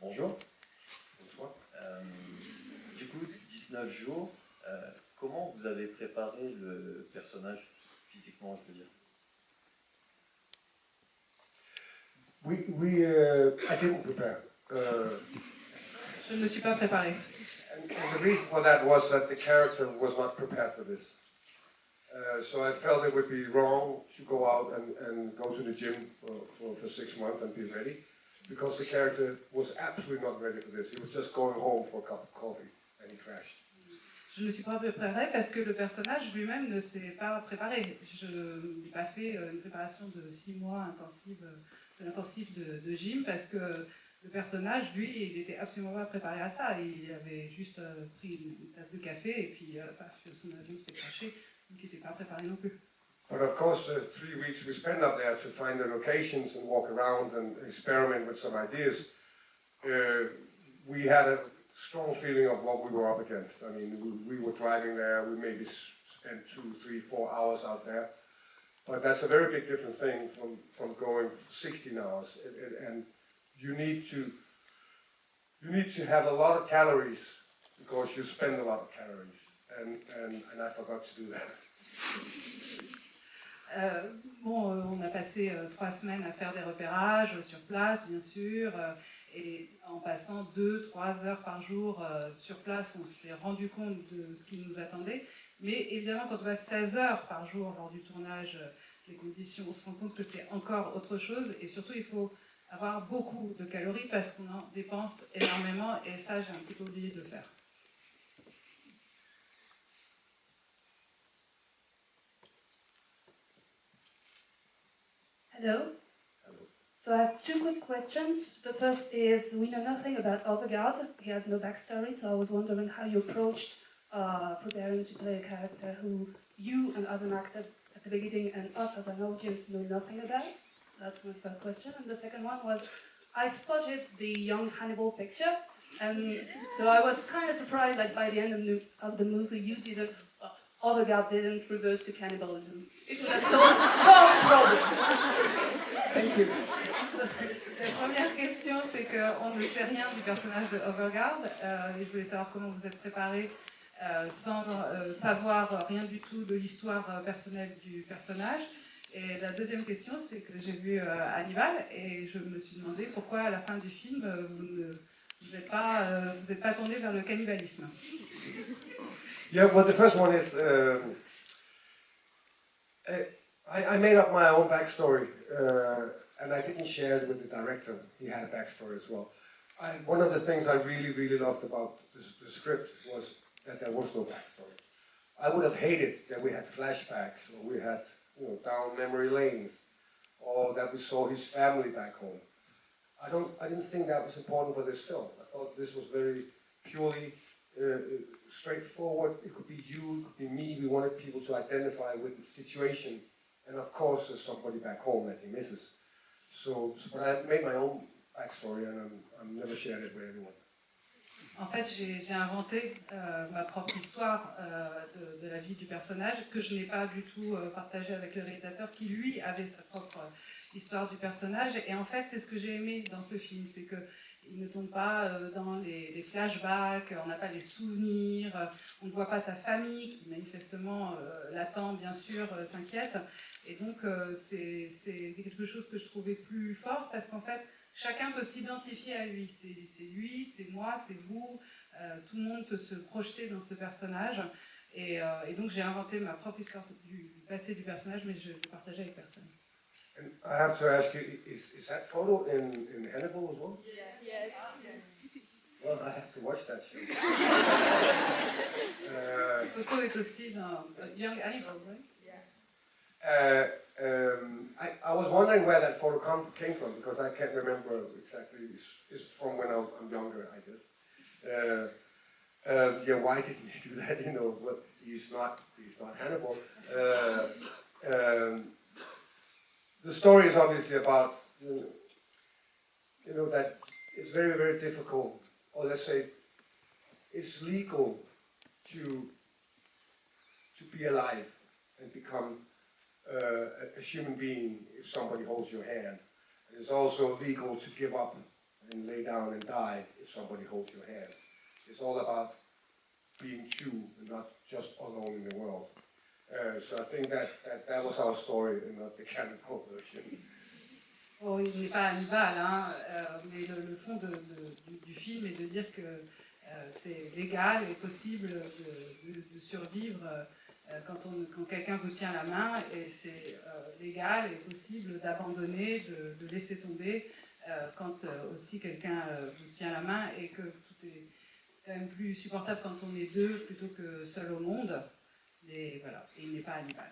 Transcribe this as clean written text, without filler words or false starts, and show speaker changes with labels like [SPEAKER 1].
[SPEAKER 1] Bonjour. Bonsoir. Du coup, 19 jours, comment vous avez préparé le personnage physiquement, je veux dire?
[SPEAKER 2] I didn't prepare.
[SPEAKER 3] Je ne me suis pas préparée.
[SPEAKER 2] And the reason for that was that the character was not prepared for this. So I felt it would be wrong to go out and go to the gym for 6 months and be ready, because the character was absolutely not ready for this. He was just going home for a cup of coffee and he crashed.
[SPEAKER 3] Je ne me suis pas préparée parce que le personnage lui-même ne s'est pas préparé. Je n'ai pas fait une préparation de 6 mois intensive de gym parce que le personnage, lui, il n'était absolument pas préparé à ça. Il avait juste pris une tasse de café et puis son avion s'est crashé, donc il n'était pas préparé non plus.
[SPEAKER 2] But of course, the 3 weeks we spent up there to find the locations and walk around and experiment with some ideas, we had a strong feeling of what we were up against. I mean, we were driving there, we maybe spent 2, 3, 4 hours out there. But that's a very big different thing from going 16 hours. And you need to have a lot of calories because you spend a lot of calories. And I forgot to do that.
[SPEAKER 3] On a passé 3 semaines à faire des repérages sur place, bien sûr, et en passant 2-3 heures par jour sur place, on s'est rendu compte de ce qui nous attendait. Mais évidemment, quand on passe 16 heures par jour lors du tournage, les conditions, on se rend compte que c'est encore autre chose. Et surtout, il faut avoir beaucoup de calories parce qu'on en dépense énormément. Et ça, j'ai un petit peu oublié de le faire.
[SPEAKER 4] Hello.
[SPEAKER 1] Hello.
[SPEAKER 4] So I have 2 quick questions. The first is, we know nothing about Overgaard. He has no backstory, so I was wondering how you approached preparing to play a character who you and as an actor at the beginning and us as an audience know nothing about. That's my first question. And the second one was, I spotted the young Hannibal picture, and so I was kind of surprised that by the end of the movie you didn't, Overgaard didn't reverse to cannibalism. It would have solved some problems.
[SPEAKER 2] Thank you.
[SPEAKER 3] La première question, c'est qu'on ne sait rien du personnage de Overgaard. Je voulais savoir comment vous êtes préparé sans savoir rien du tout de l'histoire personnelle du personnage. Et la deuxième question, c'est que j'ai vu Hannibal et je me suis demandé pourquoi à la fin du film vous n'êtes pas tourné vers le cannibalisme.
[SPEAKER 2] Yeah, well, the first one is, I made up my own backstory, and I didn't share it with the director. He had a backstory as well. One of the things I really, really loved about the script was that there was no backstory. I would have hated that we had flashbacks, or we had, down memory lanes, or that we saw his family back home. I didn't think that was important for this film. I thought this was very purely straightforward. It could be you, it could be me. We wanted people to identify with the situation, and of course there's somebody back home that he misses. So but I made my own backstory, and I'm never shared it with anyone.
[SPEAKER 3] En fait, j'ai inventé ma propre histoire de la vie du personnage que je n'ai pas du tout partagée avec le réalisateur qui, lui, avait sa propre histoire du personnage. Et en fait, c'est ce que j'ai aimé dans ce film, c'est qu'il ne tombe pas dans les flashbacks, on n'a pas les souvenirs, on ne voit pas sa famille qui, manifestement, l'attend, bien sûr, s'inquiète. Et donc, c'est quelque chose que je trouvais plus fort parce qu'en fait, chacun peut s'identifier à lui. C'est lui, c'est moi, c'est vous. Tout le monde peut se projeter dans ce personnage. Et donc, j'ai inventé ma propre histoire du passé du personnage, mais je ne l'ai partagée avec personne.
[SPEAKER 2] And I have to ask you, is that photo in Hannibal as well?
[SPEAKER 4] Yes.
[SPEAKER 2] Well, I have to watch that show.
[SPEAKER 3] La photo est aussi dans Young Hannibal, right?
[SPEAKER 2] I was wondering where that photo came from, because I can't remember exactly. It's from when I'm younger, I guess. Yeah, why didn't he do that? Well, he's not Hannibal. The story is obviously about, that it's very, very difficult, or let's say, it's legal to be alive and become a human being if somebody holds your hand. It's also legal to give up and lay down and die if somebody holds your hand. It's all about being two and not just alone in the world. So I think that was our story and not the cannibal version.
[SPEAKER 3] Bon, il n'est pas Hannibal, hein, mais le fond du film est de dire que c'est légal et possible de survivre quand quelqu'un vous tient la main, et c'est légal et possible d'abandonner, de laisser tomber quand aussi quelqu'un vous tient la main, et que c'est quand même plus supportable quand on est deux plutôt que seul au monde. Et voilà, et il n'est pas Hannibal.